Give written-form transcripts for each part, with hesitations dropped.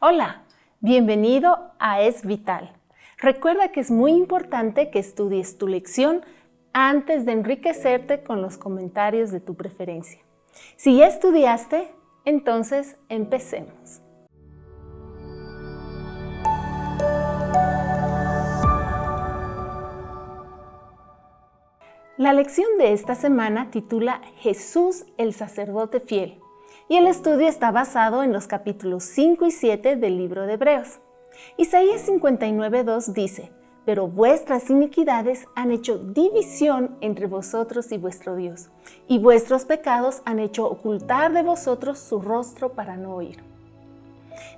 Hola, bienvenido a Es Vital. Recuerda que es muy importante que estudies tu lección antes de enriquecerte con los comentarios de tu preferencia. Si ya estudiaste, entonces empecemos. La lección de esta semana titula Jesús el sacerdote fiel y el estudio está basado en los capítulos 5 y 7 del libro de Hebreos. Isaías 59:2 dice: pero vuestras iniquidades han hecho división entre vosotros y vuestro Dios, y vuestros pecados han hecho ocultar de vosotros su rostro para no oír.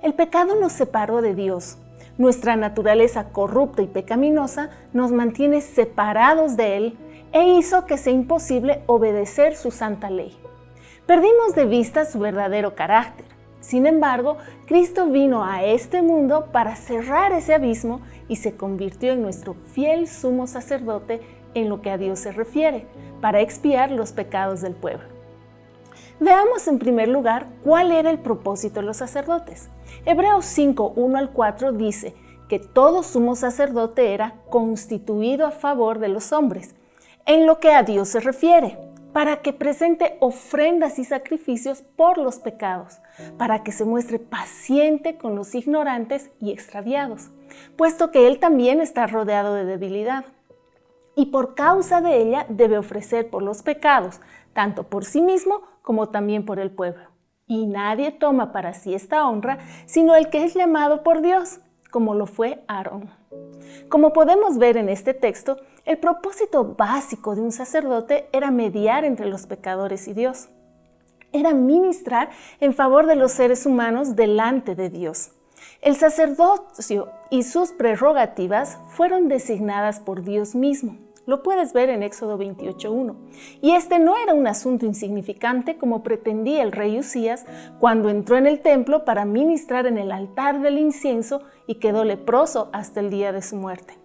El pecado nos separó de Dios. Nuestra naturaleza corrupta y pecaminosa nos mantiene separados de Él e hizo que sea imposible obedecer su santa ley. Perdimos de vista su verdadero carácter. Sin embargo, Cristo vino a este mundo para cerrar ese abismo y se convirtió en nuestro fiel sumo sacerdote en lo que a Dios se refiere, para expiar los pecados del pueblo. Veamos en primer lugar cuál era el propósito de los sacerdotes. Hebreos 5:1 al 4 dice que todo sumo sacerdote era constituido a favor de los hombres, en lo que a Dios se refiere, para que presente ofrendas y sacrificios por los pecados, para que se muestre paciente con los ignorantes y extraviados, puesto que Él también está rodeado de debilidad. Y por causa de ella debe ofrecer por los pecados, tanto por sí mismo como también por el pueblo. Y nadie toma para sí esta honra, sino el que es llamado por Dios, como lo fue Aarón. Como podemos ver en este texto, el propósito básico de un sacerdote era mediar entre los pecadores y Dios. Era ministrar en favor de los seres humanos delante de Dios. El sacerdocio y sus prerrogativas fueron designadas por Dios mismo. Lo puedes ver en Éxodo 28:1. Y este no era un asunto insignificante como pretendía el rey Usías cuando entró en el templo para ministrar en el altar del incienso y quedó leproso hasta el día de su muerte.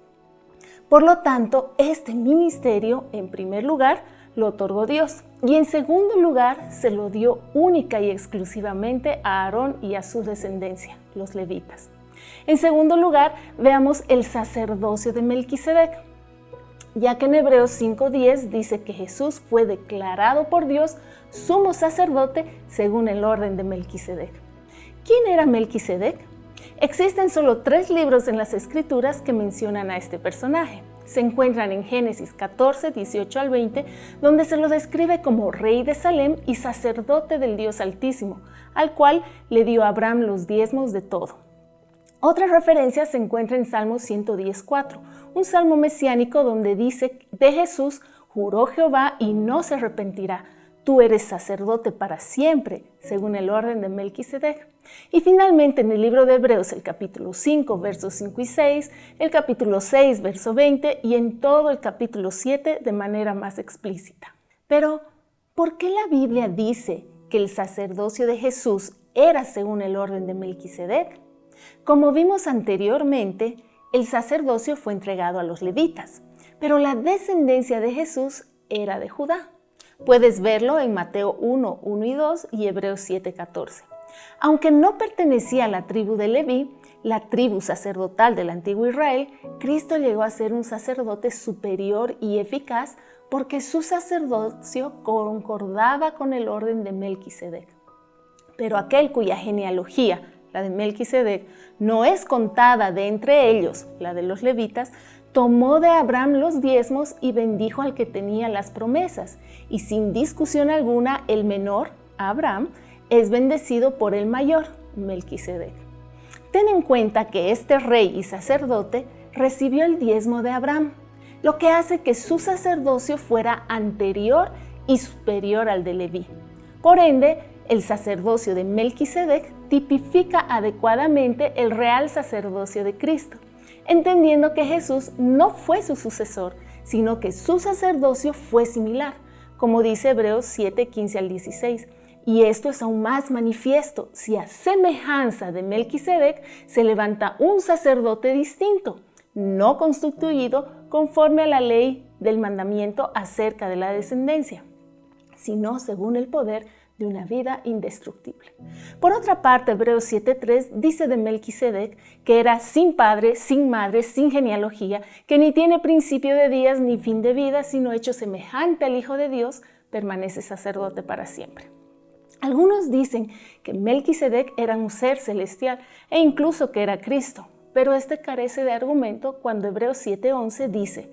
Por lo tanto, este ministerio, en primer lugar, lo otorgó Dios y en segundo lugar se lo dio única y exclusivamente a Aarón y a su descendencia, los levitas. En segundo lugar, veamos el sacerdocio de Melquisedec, ya que en Hebreos 5:10 dice que Jesús fue declarado por Dios sumo sacerdote según el orden de Melquisedec. ¿Quién era Melquisedec? Existen solo 3 libros en las Escrituras que mencionan a este personaje. Se encuentran en Génesis 14, 18 al 20, donde se lo describe como rey de Salem y sacerdote del Dios Altísimo, al cual le dio a Abraham los diezmos de todo. Otra referencia se encuentra en Salmo 110:4, un salmo mesiánico donde dice de Jesús: juró Jehová y no se arrepentirá. Tú eres sacerdote para siempre, según el orden de Melquisedec. Y finalmente en el libro de Hebreos, el capítulo 5, versos 5 y 6, el capítulo 6, verso 20 y en todo el capítulo 7 de manera más explícita. Pero, ¿por qué la Biblia dice que el sacerdocio de Jesús era según el orden de Melquisedec? Como vimos anteriormente, el sacerdocio fue entregado a los levitas, pero la descendencia de Jesús era de Judá. Puedes verlo en Mateo 1:1 y 2 y Hebreos 7:14. Aunque no pertenecía a la tribu de Leví, la tribu sacerdotal del antiguo Israel, Cristo llegó a ser un sacerdote superior y eficaz porque su sacerdocio concordaba con el orden de Melquisedec. Pero aquel cuya genealogía, la de Melquisedec, no es contada de entre ellos, la de los levitas, tomó de Abraham los diezmos y bendijo al que tenía las promesas, y sin discusión alguna el menor, Abraham, es bendecido por el mayor, Melquisedec. Ten en cuenta que este rey y sacerdote recibió el diezmo de Abraham, lo que hace que su sacerdocio fuera anterior y superior al de Leví. Por ende, el sacerdocio de Melquisedec tipifica adecuadamente el real sacerdocio de Cristo, entendiendo que Jesús no fue su sucesor, sino que su sacerdocio fue similar, como dice Hebreos 7, 15 al 16. Y esto es aún más manifiesto si a semejanza de Melquisedec se levanta un sacerdote distinto, no constituido conforme a la ley del mandamiento acerca de la descendencia, sino según el poder de una vida indestructible. Por otra parte, Hebreos 7:3 dice de Melquisedec que era sin padre, sin madre, sin genealogía, que ni tiene principio de días ni fin de vida, sino hecho semejante al Hijo de Dios, permanece sacerdote para siempre. Algunos dicen que Melquisedec era un ser celestial e incluso que era Cristo, pero este carece de argumento cuando Hebreos 7:11 dice: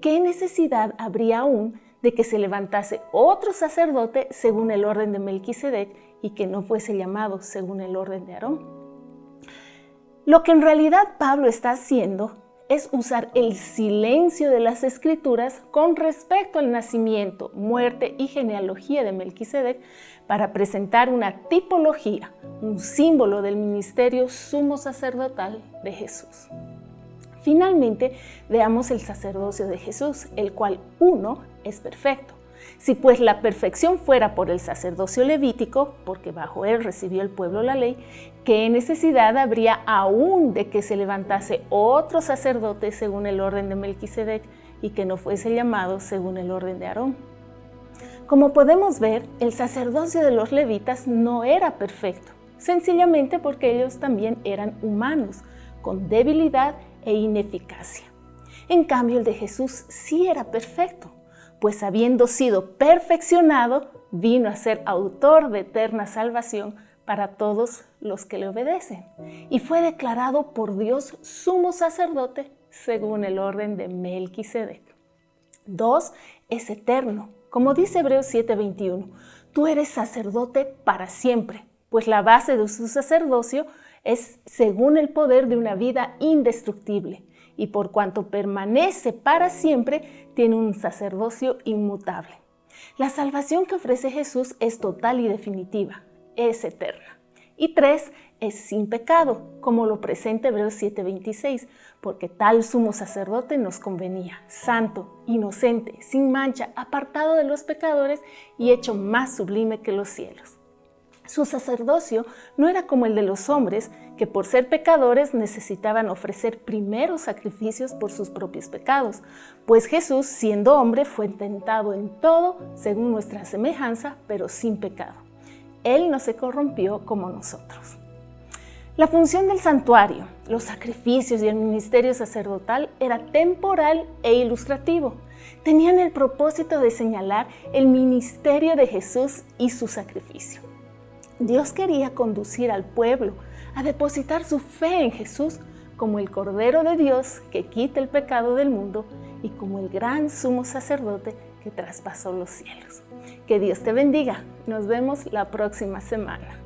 ¿qué necesidad habría aún de que se levantase otro sacerdote según el orden de Melquisedec y que no fuese llamado según el orden de Aarón? Lo que en realidad Pablo está haciendo es usar el silencio de las Escrituras con respecto al nacimiento, muerte y genealogía de Melquisedec para presentar una tipología, un símbolo del ministerio sumo sacerdotal de Jesús. Finalmente, veamos el sacerdocio de Jesús, el cual, uno, es perfecto. Si pues la perfección fuera por el sacerdocio levítico, porque bajo él recibió el pueblo la ley, ¿qué necesidad habría aún de que se levantase otro sacerdote según el orden de Melquisedec y que no fuese llamado según el orden de Aarón? Como podemos ver, el sacerdocio de los levitas no era perfecto, sencillamente porque ellos también eran humanos, con debilidad e ineficacia. En cambio, el de Jesús sí era perfecto, pues habiendo sido perfeccionado, vino a ser autor de eterna salvación para todos los que le obedecen, y fue declarado por Dios sumo sacerdote según el orden de Melquisedec. 2. Es eterno, como dice Hebreos 7:21, tú eres sacerdote para siempre, pues la base de su sacerdocio es según el poder de una vida indestructible, y por cuanto permanece para siempre, tiene un sacerdocio inmutable. La salvación que ofrece Jesús es total y definitiva, es eterna. Y 3, es sin pecado, como lo presenta Hebreos 7:26, porque tal sumo sacerdote nos convenía, santo, inocente, sin mancha, apartado de los pecadores y hecho más sublime que los cielos. Su sacerdocio no era como el de los hombres, que por ser pecadores necesitaban ofrecer primero sacrificios por sus propios pecados, pues Jesús, siendo hombre, fue tentado en todo según nuestra semejanza, pero sin pecado. Él no se corrompió como nosotros. La función del santuario, los sacrificios y el ministerio sacerdotal era temporal e ilustrativo. Tenían el propósito de señalar el ministerio de Jesús y su sacrificio. Dios quería conducir al pueblo a depositar su fe en Jesús como el Cordero de Dios que quita el pecado del mundo y como el gran sumo sacerdote que traspasó los cielos. Que Dios te bendiga. Nos vemos la próxima semana.